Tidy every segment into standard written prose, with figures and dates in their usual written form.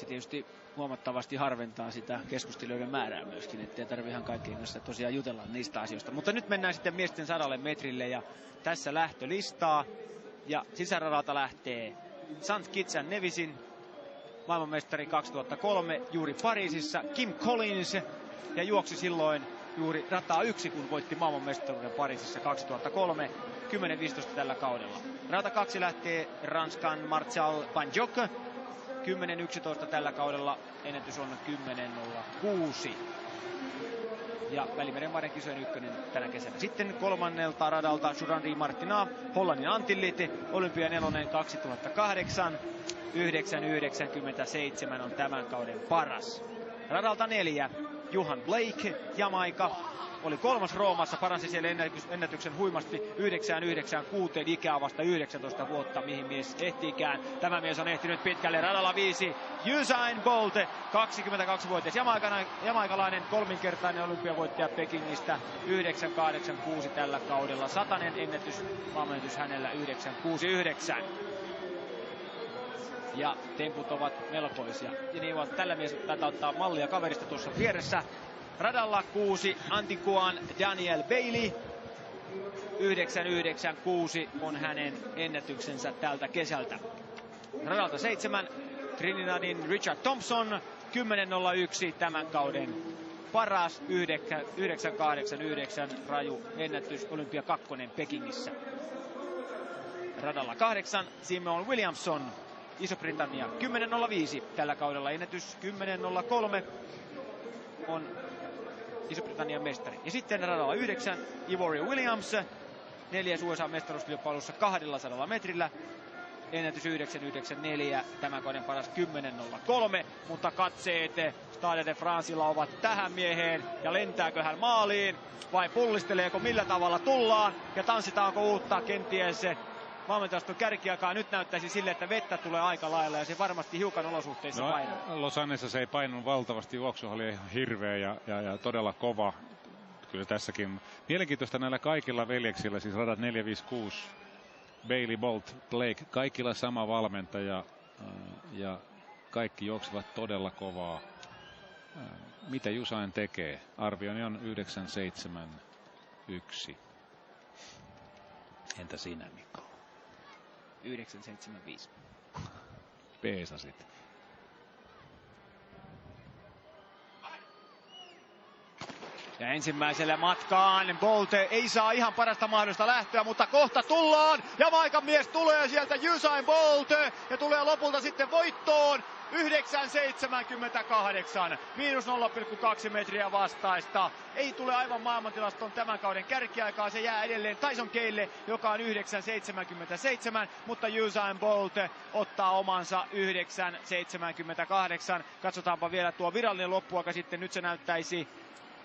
tietysti huomattavasti harventaa sitä keskustelijoiden määrää myöskin, ettei tarvitse ihan kaikkien kanssa tosiaan jutella niistä asioista. Mutta nyt mennään sitten miesten 100 metrille ja tässä lähtölistaa. Ja sisäradalta lähtee St. Kitts and Nevisin maailmanmestari 2003 juuri Pariisissa Kim Collins ja juoksi silloin juuri rataa 1, kun voitti maailmanmestaruuden Pariisissa 2003, 10.15 tällä kaudella. Rata 2 lähtee Ranskan Martial Panjok, 10.11 tällä kaudella, ennätys on 10.06. Ja Välimeren maiden kisojen ykkönen tänä kesänä. Sitten kolmannelta radalta Jurandy Martina, Hollannin Antillit, Olympia 4 2008, 9.97 on tämän kauden paras. Radalta 4, Johan Blake, Jamaika, oli 3. Roomassa, paransi siellä ennätyksen huimasti 9.96, ikää vasta 19 vuotta, mihin mies ehtiikään. Tämä mies on ehtinyt pitkälle. Radalla 5, Usain Bolt, 22-vuotias jamaikalainen, kolminkertainen olympiavoittaja Pekingistä, 9.86 tällä kaudella. Satanen ennätys, maailmanennätys hänellä 9.69. Ja temput ovat melkoisia. Ja niin ovat tällä mies tätä ottaa mallia kaverista tuossa vieressä. Radalla 6, Antiguan Daniel Bailey. 9.96 on hänen ennätyksensä tältä kesältä. Radalta 7, Trinidadin Richard Thompson. 10.01 tämän kauden paras. 9.89 raju ennätys, Olympia 2 Pekingissä. Radalla 8, Simon Williamson, Iso-Britannia. 10.05 tällä kaudella ennätys, 10.03 on Iso-Britannian mestari. Ja sitten radalla 9, Ivory Williams, 4. USA-mestaruuskilpailussa 200 metrillä. Ennätys 9.94, tämän kauden paras 10.03, mutta katseet Stade de Francella ovat tähän mieheen, ja lentääkö hän maaliin, vai pullisteleeko, millä tavalla tullaan, ja tanssitaanko uutta kenties maailmantilaston kärkiaikaa. Nyt näyttäisi sille, että vettä tulee aika lailla, ja se varmasti hiukan olosuhteissa painaa. Losanessa se ei painunut valtavasti, juoksu oli ihan hirveä ja todella kova. Kyllä tässäkin. Mielenkiintoista näillä kaikilla veljeksillä, siis radat 4, 5, 6, Bailey, Bolt, Blake, kaikilla sama valmentaja ja kaikki juoksevat todella kovaa. Mitä Usain tekee? Arvioni on 9.71. Entä sinä, Mikko? 9.75. Peesasit. Ja ensimmäiselle matkaan Bolt ei saa ihan parasta mahdollista lähtöä, mutta kohta tullaan. Jamaikan mies tulee sieltä, Usain Bolt, ja tulee lopulta sitten voittoon. 9.78, miinus 0,2 metriä vastaista. Ei tule aivan maailmantilaston tämän kauden kärkiaikaa, se jää edelleen Tyson Gaylle, joka on 9.77, mutta Usain Bolt ottaa omansa 9.78. Katsotaanpa vielä tuo virallinen loppuaika sitten, nyt se näyttäisi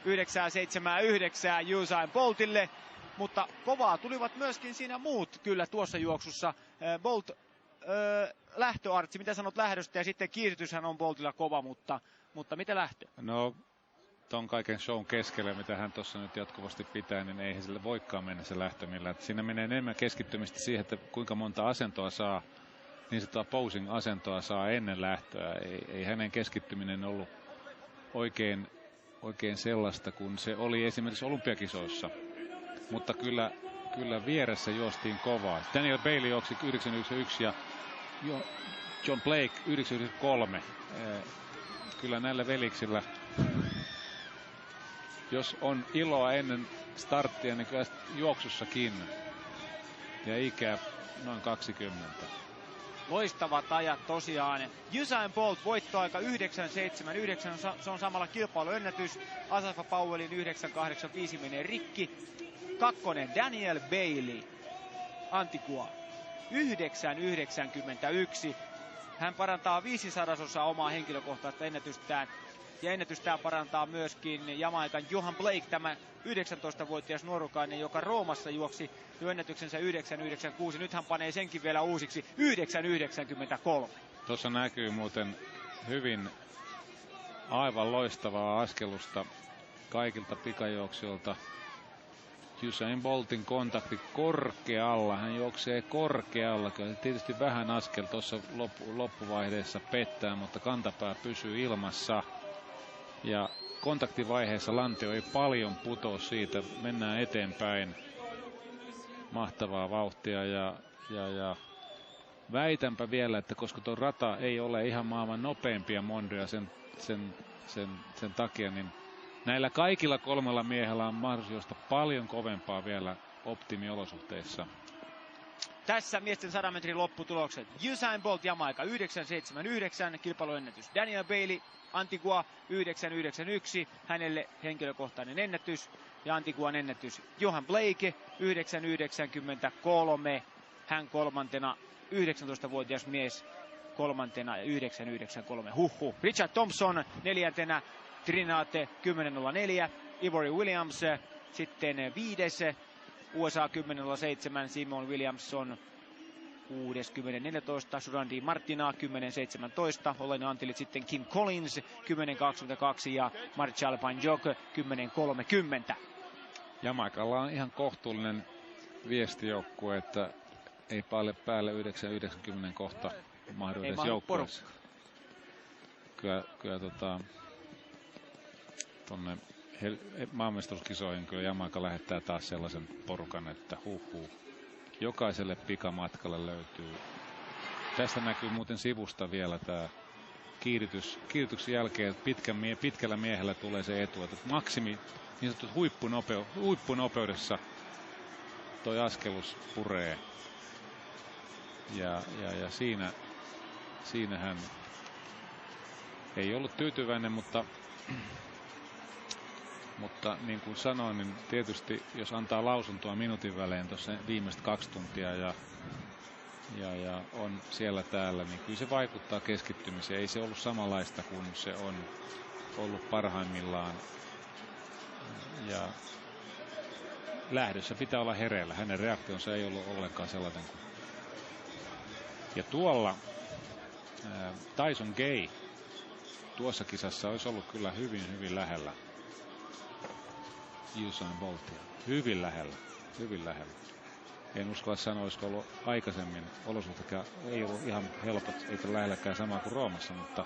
9.79 Usain Boltille, mutta kovaa tulivat myöskin siinä muut kyllä tuossa juoksussa. Bolt lähtöartsi, mitä sanot lähdöstä, ja sitten kiihdytyshän on Boltilla kova, mutta mitä lähtö? No, ton kaiken shown keskellä, mitä hän tuossa nyt jatkuvasti pitää, niin eihän sille voikaan mennä se lähtö millään. Siinä menee enemmän keskittymistä siihen, että kuinka monta asentoa saa, niin sitä posing-asentoa saa ennen lähtöä. Ei hänen keskittyminen ollut oikein sellaista, kun se oli esimerkiksi olympiakisoissa, mutta kyllä vieressä juostiin kovaa. Daniel Bailey juoksi 9.91 ja John Blake 9.93. Kyllä näillä veliksillä, jos on iloa ennen starttia, niin kyllä juoksussakin. Ja ikä noin 20. Loistavat ajat tosiaan. Usain Bolt voittoaika 9.79, se on samalla kilpailuennätys. Asafa Powellin 9.85 menee rikki. Kakkonen Daniel Bailey, Antigua, 9.91. Hän parantaa 500% omaa henkilökohtaista ennätystään. Ja ennätystään parantaa myöskin Jamaikan Johan Blake, tämä 19-vuotias nuorukainen, joka Roomassa juoksi jo ennätyksensä 9.96. Nyt hän panee senkin vielä uusiksi 9.93. Tuossa näkyy muuten hyvin aivan loistavaa askelusta kaikilta pikajuoksijoilta. Usain Boltin kontakti korkealla. Hän juoksee korkealla. Kyllä tietysti vähän askel tuossa loppuvaiheessa pettää, mutta kantapää pysyy ilmassa. Ja kontaktivaiheessa Lantio ei paljon putoa siitä. Mennään eteenpäin. Mahtavaa vauhtia ja väitänpä vielä, että koska tuo rata ei ole ihan maailman nopeimpia mondoja sen takia, niin näillä kaikilla 3 miehellä on mahdollisuus juosta paljon kovempaa vielä optimiolosuhteissa. Tässä miesten 100 metrin lopputulokset. Usain Bolt Jamaika 9.79, kilpailuennätys. Daniel Bailey Antigua 9.91, hänelle henkilökohtainen ennätys. Ja Antiguan ennätys Johan Blake 9.93, hän kolmantena, 19-vuotias mies kolmantena ja 9.93. Huhhuh. Richard Thompson neljäntenä, Trinate 10.04, Ivory Williams sitten viides, USA 10.07, Simon Williamson 6.10.14, Surandi Martina 10.17, Olena Antilit sitten Kim Collins 10.22 ja Marshall Panjok 10.30. Jamaikalla on ihan kohtuullinen viestijoukkue, että ei paljon päälle 9.90 kohta mahdollisessa joukkueessa. Kyllä tuonne maailmanmestaruuskisoihin kyllä Jamaika lähettää taas sellaisen porukan, että jokaiselle pikamatkalle löytyy. Tästä näkyy muuten sivusta vielä tämä kiihdytyksen jälkeen pitkällä miehellä tulee se etu, että maksimi niin sanottu huippunopeudessa toi askelus puree. Ja siinä hän ei ollut tyytyväinen, mutta niin kuin sanoin, niin tietysti jos antaa lausuntoa minuutin välein tuossa viimeiset 2 tuntia ja on siellä täällä, niin kyllä se vaikuttaa keskittymiseen. Ei se ollut samanlaista kuin se on ollut parhaimmillaan. Ja lähdössä pitää olla hereillä. Hänen reaktionsa ei ollut ollenkaan sellainen kuin. Ja tuolla Tyson Gay tuossa kisassa olisi ollut kyllä hyvin lähellä Usain Boltia. Hyvin lähellä. En uskalla sanoa, olisiko ollut aikaisemmin olosuhteet ei ollut ihan helpot, eikä lähelläkään sama kuin Roomassa, mutta